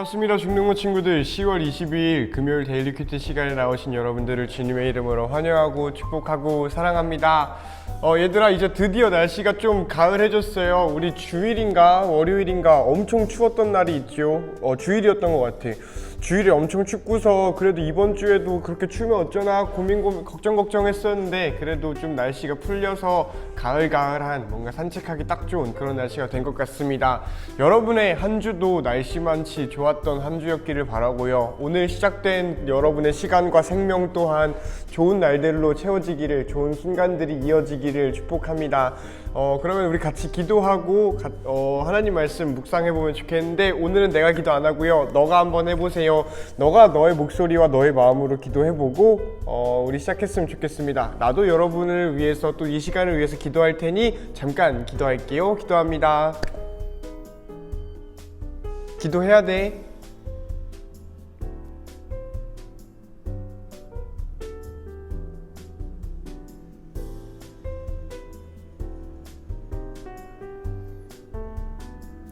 반갑습니다. 중등부 친구들, 10월 22일 금요일 데일리 큐티 시간에 나오신 여러분들을 주님의 이름으로 환영하고 축복하고 사랑합니다. 얘들아, 이제 드디어 날씨가 좀 가을해졌어요. 우리 주일인가 월요일인가 엄청 추웠던 날이 있죠. 주일이었던 것 같아. 주일이 엄청 춥고서 그래도 이번 주에도 그렇게 추우면 어쩌나 걱정했었는데, 그래도 좀 날씨가 풀려서 가을가을한 뭔가 산책하기 딱 좋은 그런 날씨가 된 것 같습니다. 여러분의 한 주도 날씨만치 좋았던 한 주였기를 바라고요. 오늘 시작된 여러분의 시간과 생명 또한 좋은 날들로 채워지기를, 좋은 순간들이 이어지기를 축복합니다. 그러면 우리 같이 기도하고 하나님 말씀 묵상해보면 좋겠는데, 오늘은 내가 기도 안 하고요, 너가 한번 해보세요. 너가 너의 목소리와 너의 마음으로 기도해보고 우리 시작했으면 좋겠습니다. 나도 여러분을 위해서 또 이 시간을 위해서 기도할 테니 잠깐 기도할게요. 기도합니다. 기도해야 돼.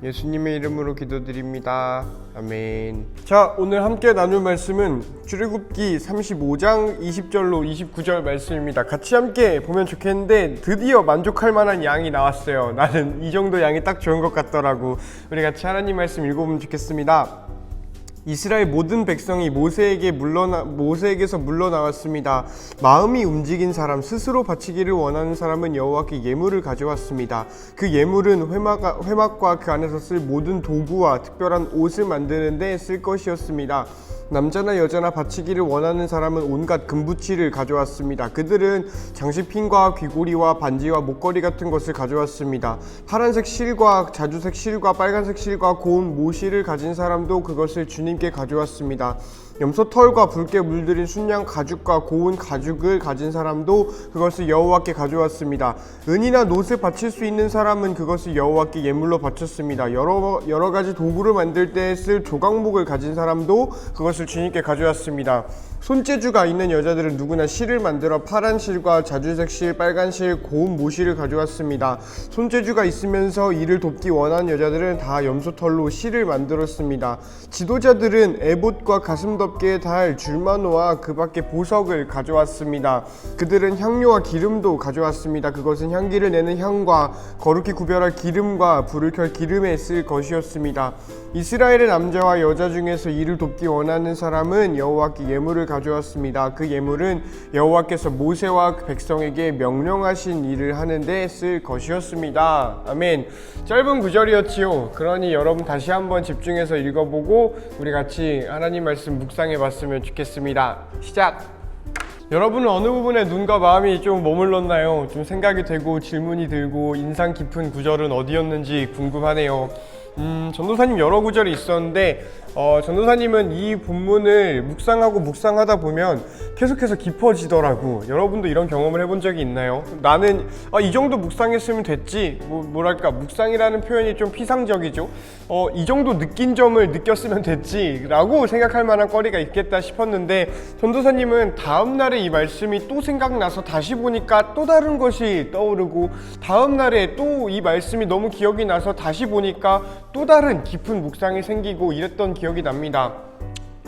예수님의 이름으로 기도드립니다. 아멘. 자, 오늘 함께 나눌 말씀은 출애굽기 35장 20절로 29절 말씀입니다. 같이 함께 보면 좋겠는데, 드디어 만족할 만한 양이 나왔어요. 나는 이 정도 양이 딱 좋은 것 같더라고. 우리 같이 하나님 말씀 읽어보면 좋겠습니다. 이스라엘 모든 백성이 모세에게서 물러나왔습니다. 마음이 움직인 사람, 스스로 바치기를 원하는 사람은 여호와께 예물을 가져왔습니다. 그 예물은 회막과 그 안에서 쓸 모든 도구와 특별한 옷을 만드는 데 쓸 것이었습니다. 남자나 여자나 바치기를 원하는 사람은 온갖 금붙이를 가져왔습니다. 그들은 장식핀과 귀고리와 반지와 목걸이 같은 것을 가져왔습니다. 파란색 실과 자주색 실과 빨간색 실과 고운 모실을 가진 사람도 그것을 주님께 가져왔습니다. 염소 털과 붉게 물들인 순양 가죽과 고운 가죽을 가진 사람도 그것을 여호와께 가져왔습니다. 은이나 놋을 바칠 수 있는 사람은 그것을 여호와께 예물로 바쳤습니다. 여러 가지 도구를 만들 때 쓸 조각목을 가진 사람도 그것을 주님께 가져왔습니다. 손재주가 있는 여자들은 누구나 실을 만들어 파란 실과 자주색 실, 빨간 실, 고운 모실을 가져왔습니다. 손재주가 있으면서 이를 돕기 원하는 여자들은 다 염소털로 실을 만들었습니다. 지도자들은 에봇과 가슴 덮개에 달 줄마노와 그 밖에 보석을 가져왔습니다. 그들은 향료와 기름도 가져왔습니다. 그것은 향기를 내는 향과 거룩히 구별할 기름과 불을 켤 기름에 쓸 것이었습니다. 이스라엘의 남자와 여자 중에서 이를 돕기 원하는 사람은 여호와께 예물을 가져왔습니다. 그 예물은 여호와께서 모세와 백성에게 명령하신 일을 하는데 쓸 것이었습니다. 아멘. 짧은 구절이었지요. 그러니 여러분 다시 한번 집중해서 읽어보고 우리 같이 하나님 말씀 묵상해 봤으면 좋겠습니다. 시작! 여러분은 어느 부분에 눈과 마음이 좀 머물렀나요? 좀 생각이 되고 질문이 들고 인상 깊은 구절은 어디였는지 궁금하네요. 전도사님 여러 구절이 있었는데, 전도사님은 이 본문을 묵상하다 보면 계속해서 깊어지더라고. 여러분도 이런 경험을 해본 적이 있나요? 나는 이 정도 묵상했으면 됐지, 뭐랄까, 묵상이라는 표현이 좀 피상적이죠. 이 정도 느낀 점을 느꼈으면 됐지 라고 생각할 만한 거리가 있겠다 싶었는데, 전도사님은 다음날에 이 말씀이 또 생각나서 다시 보니까 또 다른 것이 떠오르고, 다음날에 또 이 말씀이 너무 기억이 나서 다시 보니까 또 다른 깊은 묵상이 생기고 이랬던 기억이 납니다.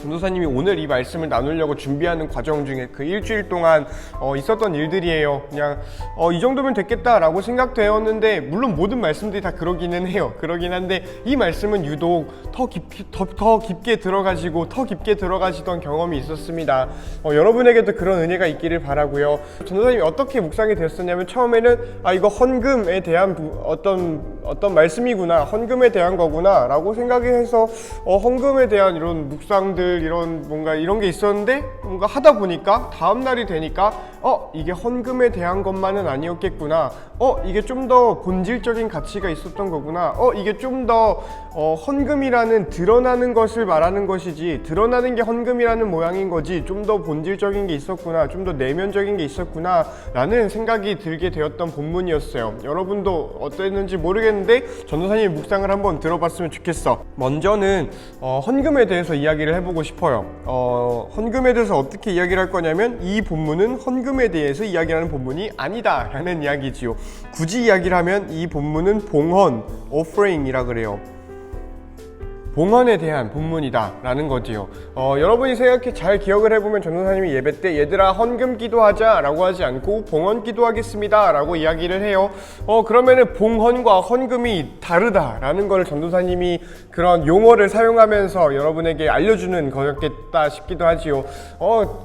전도사님이 오늘 이 말씀을 나누려고 준비하는 과정 중에 그 일주일 동안 있었던 일들이에요. 그냥 이 정도면 됐겠다라고 생각되었는데, 물론 모든 말씀들이 다 그러기는 해요. 그러긴 한데 이 말씀은 유독 더 깊게 들어가시던 경험이 있었습니다. 여러분에게도 그런 은혜가 있기를 바라고요. 전도사님이 어떻게 묵상이 되었었냐면, 처음에는 이거 헌금에 대한 어떤 말씀이구나, 헌금에 대한 거구나 라고 생각해서 헌금에 대한 이런 묵상들, 이런 게 있었는데, 뭔가 하다 보니까 다음날이 되니까 이게 헌금에 대한 것만은 아니었겠구나, 이게 좀 더 본질적인 가치가 있었던 거구나, 이게 좀 더 헌금이라는 드러나는 것을 말하는 것이지, 드러나는 게 헌금이라는 모양인 거지, 좀 더 본질적인 게 있었구나, 좀 더 내면적인 게 있었구나 라는 생각이 들게 되었던 본문이었어요. 여러분도 어땠는지 모르겠는데 전도사님의 묵상을 한번 들어봤으면 좋겠어. 먼저는 헌금에 대해서 이야기를 해보고 싶어요. 헌금에 대해서 어떻게 이야기를 할 거냐면, 이 본문은 헌금에 대해서 이야기하는 본문이 아니다 라는 이야기지요. 굳이 이야기를 하면 이 본문은 봉헌, offering이라 그래요. 봉헌에 대한 본문이다 라는 거지요. 여러분이 잘 기억을 해보면 전도사님이 예배 때 얘들아 헌금 기도하자 라고 하지 않고 봉헌 기도하겠습니다 라고 이야기를 해요. 그러면은 봉헌과 헌금이 다르다 라는 걸 전도사님이 그런 용어를 사용하면서 여러분에게 알려주는 거였겠다 싶기도 하지요.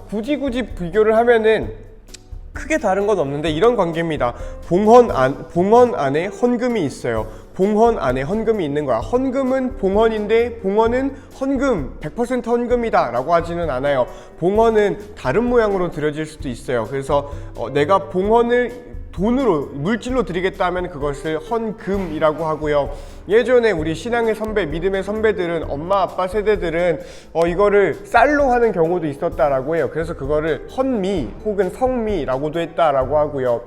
굳이 비교를 하면은 크게 다른 건 없는데 이런 관계입니다. 봉헌 안에 헌금이 있어요. 봉헌 안에 헌금이 있는 거야. 헌금은 봉헌인데 봉헌은 헌금 100% 헌금이다 라고 하지는 않아요. 봉헌은 다른 모양으로 드려질 수도 있어요. 그래서 내가 봉헌을 돈으로 물질로 드리겠다 하면 그것을 헌금이라고 하고요. 예전에 우리 신앙의 선배, 믿음의 선배들은 엄마 아빠 세대들은 이거를 쌀로 하는 경우도 있었다라고 해요. 그래서 그거를 헌미 혹은 성미라고도 했다라고 하고요.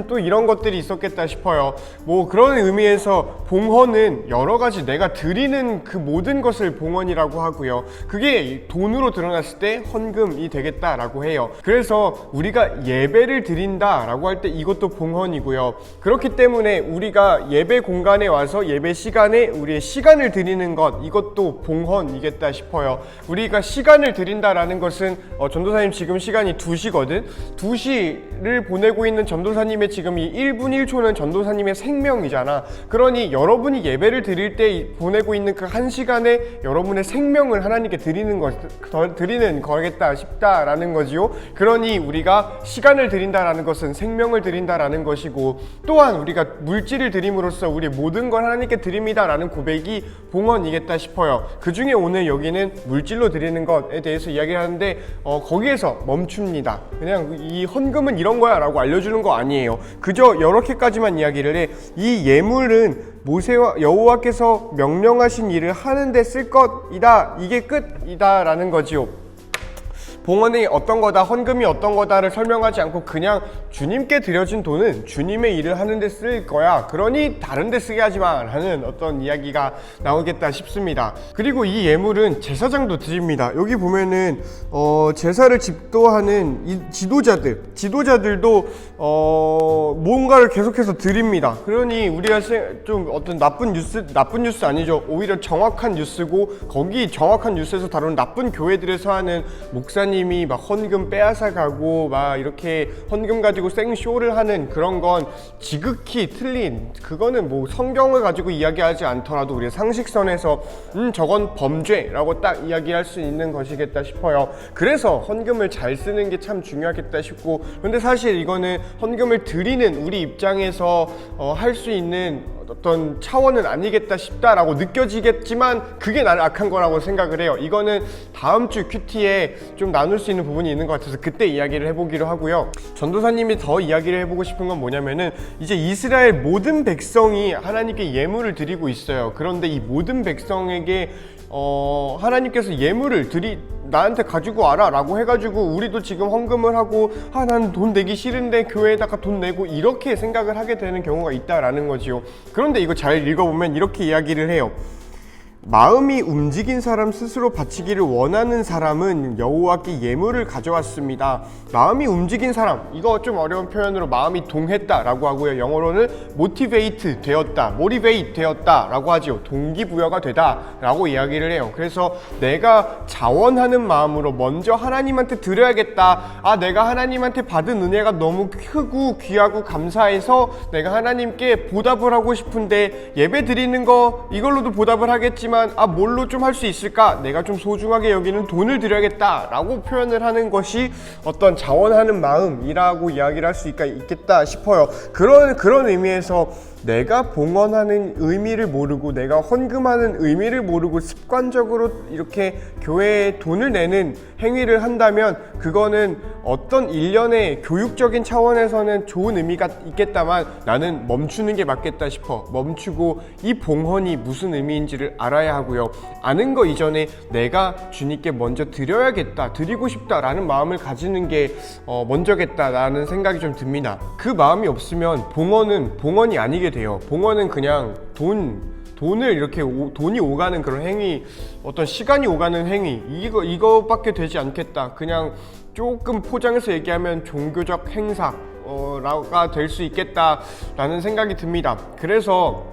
또 이런 것들이 있었겠다 싶어요. 뭐 그런 의미에서 봉헌은 여러 가지 내가 드리는 그 모든 것을 봉헌이라고 하고요. 그게 돈으로 드러났을 때 헌금이 되겠다라고 해요. 그래서 우리가 예배를 드린다라고 할 때 이것도 봉헌이고요. 그렇기 때문에 우리가 예배 공간에 와서 예배 시간에 우리의 시간을 드리는 것, 이것도 봉헌이겠다 싶어요. 우리가 시간을 드린다라는 것은 전도사님 지금 시간이 2시거든. 2시를 보내고 있는 전도사님의 지금 이 1분 1초는 전도사님의 생명이잖아. 그러니 여러분이 예배를 드릴 때 보내고 있는 그 1시간에 여러분의 생명을 하나님께 드리는 거겠다 싶다라는 거지요. 그러니 우리가 시간을 드린다라는 것은 생명을 드린다라는 것이고, 또한 우리가 물질을 드림으로써 우리의 모든 걸 하나님께 드립니다라는 고백이 봉헌이겠다 싶어요. 그 중에 오늘 여기는 물질로 드리는 것에 대해서 이야기를 하는데 거기에서 멈춥니다. 그냥 이 헌금은 이런 거야 라고 알려주는 거 아니에요. 그저 이렇게까지만 이야기를 해. 이 예물은 모세와 여호와께서 명령하신 일을 하는데 쓸 것이다. 이게 끝이다 라는 거지요. 봉헌이 어떤 거다, 헌금이 어떤 거다를 설명하지 않고 그냥 주님께 드려진 돈은 주님의 일을 하는데 쓸 거야. 그러니 다른 데 쓰게 하지 마 라는 어떤 이야기가 나오겠다 싶습니다. 그리고 이 예물은 제사장도 드립니다. 여기 보면은 제사를 집도하는 이 지도자들도 뭔가를 계속해서 드립니다. 그러니 우리가 좀 어떤 나쁜 뉴스 아니죠. 오히려 정확한 뉴스고, 거기 정확한 뉴스에서 다룬 나쁜 교회들에서 하는 목사님이 막 헌금 빼앗아 가고 막 이렇게 헌금 가지고 생쇼를 하는 그런 건 지극히 틀린, 그거는 뭐 성경을 가지고 이야기하지 않더라도 우리의 상식선에서 저건 범죄라고 딱 이야기할 수 있는 것이겠다 싶어요. 그래서 헌금을 잘 쓰는 게 참 중요하겠다 싶고, 근데 사실 이거는 헌금을 드리는 우리 입장에서 할 수 있는 어떤 차원은 아니겠다 싶다라고 느껴지겠지만 그게 나를 악한 거라고 생각을 해요. 이거는 다음 주 큐티에 좀 나눌 수 있는 부분이 있는 것 같아서 그때 이야기를 해보기로 하고요. 전도사님이 더 이야기를 해보고 싶은 건 뭐냐면은, 이제 이스라엘 모든 백성이 하나님께 예물을 드리고 있어요. 그런데 이 모든 백성에게 하나님께서 예물을 나한테 가지고 와라 라고 해가지고 우리도 지금 헌금을 하고 난 돈 내기 싫은데 교회에다가 돈 내고 이렇게 생각을 하게 되는 경우가 있다라는 거지요. 그런데 이거 잘 읽어보면 이렇게 이야기를 해요. 마음이 움직인 사람, 스스로 바치기를 원하는 사람은 여호와께 예물을 가져왔습니다. 마음이 움직인 사람, 이거 좀 어려운 표현으로 마음이 동했다 라고 하고요. 영어로는 motivate 되었다 라고 하죠. 동기부여가 되다 라고 이야기를 해요. 그래서 내가 자원하는 마음으로 먼저 하나님한테 드려야겠다. 내가 하나님한테 받은 은혜가 너무 크고 귀하고 감사해서 내가 하나님께 보답을 하고 싶은데, 예배 드리는 거 이걸로도 보답을 하겠지만 뭘로 좀 할 수 있을까? 내가 좀 소중하게 여기는 돈을 드려야겠다 라고 표현을 하는 것이 어떤 자원하는 마음이라고 이야기를 할 수 있겠다 싶어요. 그런 의미에서 내가 봉헌하는 의미를 모르고 내가 헌금하는 의미를 모르고 습관적으로 이렇게 교회에 돈을 내는 행위를 한다면 그거는 어떤 일련의 교육적인 차원에서는 좋은 의미가 있겠다만 나는 멈추는 게 맞겠다 싶어. 멈추고 이 봉헌이 무슨 의미인지를 알아야 하고요. 아는 거 이전에 내가 주님께 먼저 드려야겠다, 드리고 싶다라는 마음을 가지는 게 먼저겠다라는 생각이 좀 듭니다. 그 마음이 없으면 봉헌은 봉헌이 아니게 돼요. 봉헌은 그냥 돈을 이렇게 돈이 오가는 그런 행위, 어떤 시간이 오가는 행위, 이거밖에 되지 않겠다. 그냥 조금 포장해서 얘기하면 종교적 행사가 될 수 있겠다라는 생각이 듭니다. 그래서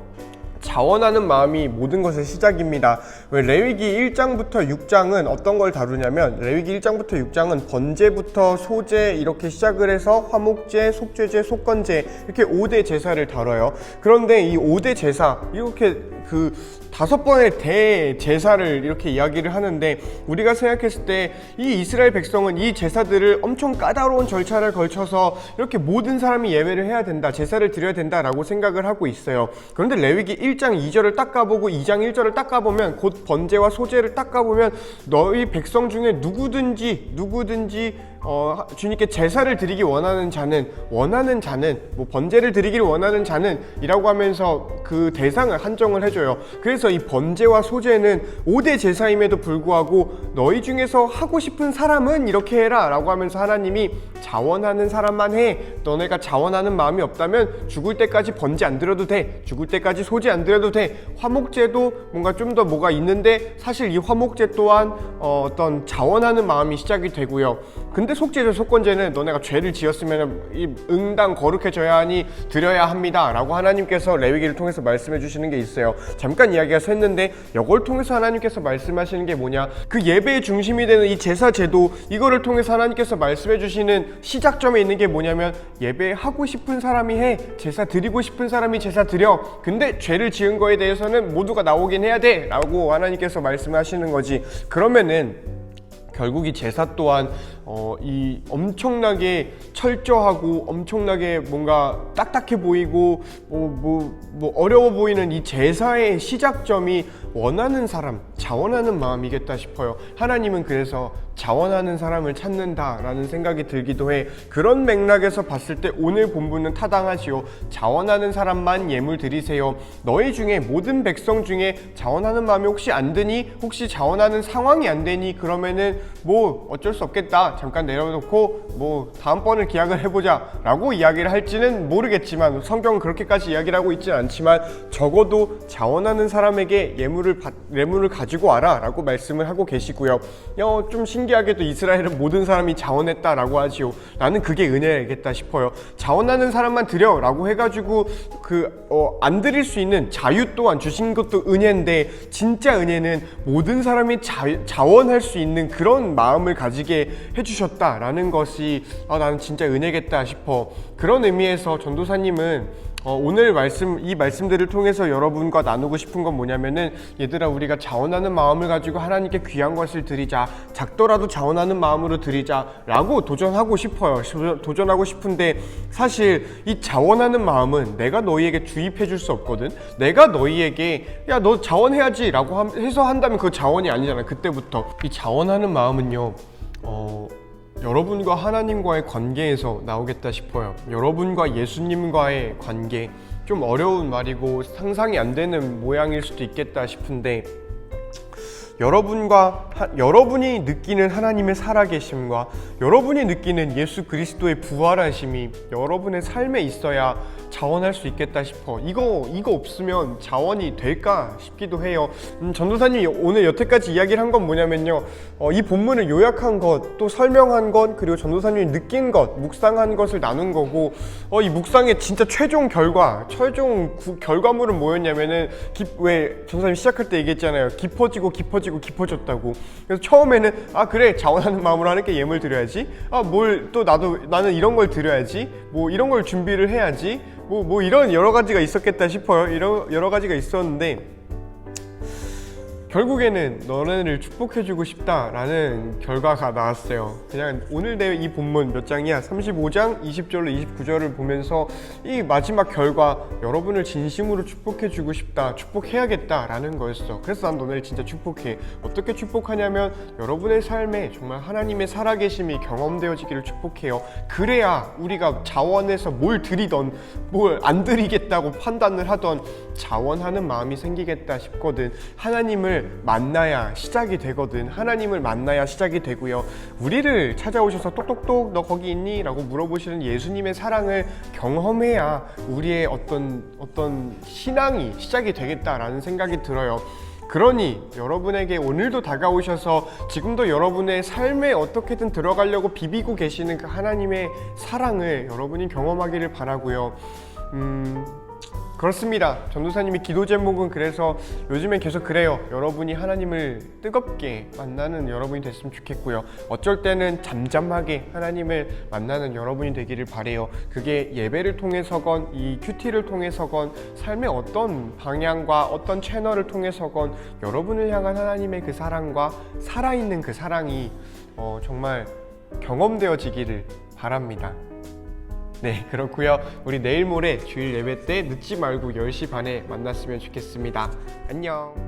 자원하는 마음이 모든 것의 시작입니다. 왜 레위기 1장부터 6장은 어떤 걸 다루냐면, 레위기 1장부터 6장은 번제부터 소제 이렇게 시작을 해서 화목제, 속죄제, 속건제 이렇게 5대 제사를 다뤄요. 그런데 이 5대 제사, 이렇게 그 5번의 대제사를 이렇게 이야기를 하는데, 우리가 생각했을 때 이 이스라엘 백성은 이 제사들을 엄청 까다로운 절차를 걸쳐서 이렇게 모든 사람이 예배를 해야 된다, 제사를 드려야 된다라고 생각을 하고 있어요. 그런데 레위기 1장 2절을 딱 가보고 2장 1절을 딱 가보면, 곧 번제와 소제를 딱 가보면 너희 백성 중에 누구든지 주님께 제사를 드리기 원하는 자는 뭐 번제를 드리기를 원하는 자는 이라고 하면서 그 대상을 한정을 해줘요. 그래서 이 번제와 소제는 5대 제사임에도 불구하고 너희 중에서 하고 싶은 사람은 이렇게 해라 라고 하면서 하나님이 자원하는 사람만 해. 너네가 자원하는 마음이 없다면 죽을 때까지 번제 안 드려도 돼, 죽을 때까지 소제 안 드려도 돼. 화목제도 뭔가 좀 더 뭐가 있는데, 사실 이 화목제 또한 어떤 자원하는 마음이 시작이 되고요. 근데 속죄제, 속건제는 너네가 죄를 지었으면 이 응당 거룩해져야 하니 드려야 합니다 라고 하나님께서 레위기를 통해서 말씀해 주시는 게 있어요. 잠깐 이야기가 샜는데, 이걸 통해서 하나님께서 말씀하시는 게 뭐냐, 그 예배의 중심이 되는 이 제사 제도, 이거를 통해서 하나님께서 말씀해 주시는 시작점에 있는 게 뭐냐면, 예배하고 싶은 사람이 해, 제사 드리고 싶은 사람이 제사 드려. 근데 죄를 지은 거에 대해서는 모두가 나오긴 해야 돼 라고 하나님께서 말씀하시는 거지. 그러면은 결국 이 제사 또한 이 엄청나게 철저하고 엄청나게 뭔가 딱딱해 보이고 뭐 어려워 보이는 이 제사의 시작점이 원하는 사람, 자원하는 마음이겠다 싶어요. 하나님은 그래서 자원하는 사람을 찾는다라는 생각이 들기도 해. 그런 맥락에서 봤을 때 오늘 본문은 타당하지요. 자원하는 사람만 예물 드리세요. 너희 중에, 모든 백성 중에 자원하는 마음이 혹시 안 드니, 혹시 자원하는 상황이 안 되니, 그러면은 뭐 어쩔 수 없겠다, 잠깐 내려놓고 뭐 다음번을 기약을 해보자 라고 이야기를 할지는 모르겠지만, 성경은 그렇게까지 이야기를 하고 있지는 않지만, 적어도 자원하는 사람에게 예물을 가지고 와라 라고 말씀을 하고 계시고요. 좀 신기하게도 이스라엘은 모든 사람이 자원했다라고 하지요. 나는 그게 은혜겠다 싶어요. 자원하는 사람만 드려 라고 해가지고 안 드릴 수 있는 자유 또한 주신 것도 은혜인데, 진짜 은혜는 모든 사람이 자원할 수 있는 그런 마음을 가지게 해주셨다라는 것이 나는 진짜 은혜겠다 싶어. 그런 의미에서 전도사님은 오늘 이 말씀들을 통해서 여러분과 나누고 싶은 건 뭐냐면은, 얘들아, 우리가 자원하는 마음을 가지고 하나님께 귀한 것을 드리자, 작더라도 자원하는 마음으로 드리자 라고 도전하고 싶어요. 도전하고 싶은데, 사실 이 자원하는 마음은 내가 너희에게 주입해 줄 수 없거든. 내가 너희에게 야, 너 자원해야지 라고 해서 한다면 그 자원이 아니잖아. 그때부터 이 자원하는 마음은요, 여러분과 하나님과의 관계에서 나오겠다 싶어요. 여러분과 예수님과의 관계, 좀 어려운 말이고 상상이 안 되는 모양일 수도 있겠다 싶은데, 여러분이 느끼는 하나님의 살아계심과 여러분이 느끼는 예수 그리스도의 부활하심이 여러분의 삶에 있어야 자원할 수 있겠다 싶어. 이거 없으면 자원이 될까 싶기도 해요. 전도사님이 오늘 여태까지 이야기를 한 건 뭐냐면요, 이 본문을 요약한 것, 또 설명한 것, 그리고 전도사님이 느낀 것, 묵상한 것을 나눈 거고, 이 묵상의 진짜 최종 결과물은 뭐였냐면은, 왜 전도사님 시작할 때 얘기했잖아요. 깊어졌다고. 그래서 처음에는 그래, 자원하는 마음으로 하나님께 예물 드려야지, 뭘 또 나는 이런 걸 드려야지, 뭐 이런 걸 준비를 해야지, 뭐 이런 여러 가지가 있었겠다 싶어요. 이런 여러 가지가 있었는데, 결국에는 너네를 축복해주고 싶다라는 결과가 나왔어요. 그냥 오늘 내 이 본문 몇 장이야? 35장 20절로 29절을 보면서 이 마지막 결과, 여러분을 진심으로 축복해주고 싶다, 축복해야겠다라는 거였어. 그래서 난 너네를 진짜 축복해. 어떻게 축복하냐면, 여러분의 삶에 정말 하나님의 살아계심이 경험되어지기를 축복해요. 그래야 우리가 자원해서 뭘 드리던 뭘 안 드리겠다고 판단을 하던 자원하는 마음이 생기겠다 싶거든. 하나님을 만나야 시작이 되거든. 하나님을 만나야 시작이 되고요. 우리를 찾아오셔서 똑똑똑 너 거기 있니? 라고 물어보시는 예수님의 사랑을 경험해야 우리의 어떤 신앙이 시작이 되겠다라는 생각이 들어요. 그러니 여러분에게 오늘도 다가오셔서 지금도 여러분의 삶에 어떻게든 들어가려고 비비고 계시는 그 하나님의 사랑을 여러분이 경험하기를 바라고요. 그렇습니다. 전도사님의 기도 제목은 그래서 요즘엔 계속 그래요. 여러분이 하나님을 뜨겁게 만나는 여러분이 됐으면 좋겠고요. 어쩔 때는 잠잠하게 하나님을 만나는 여러분이 되기를 바래요. 그게 예배를 통해서건 이 큐티를 통해서건 삶의 어떤 방향과 어떤 채널을 통해서건 여러분을 향한 하나님의 그 사랑과 살아있는 그 사랑이 정말 경험되어지기를 바랍니다. 네, 그렇고요. 우리 내일 모레 주일 예배 때 늦지 말고 10시 반에 만났으면 좋겠습니다. 안녕.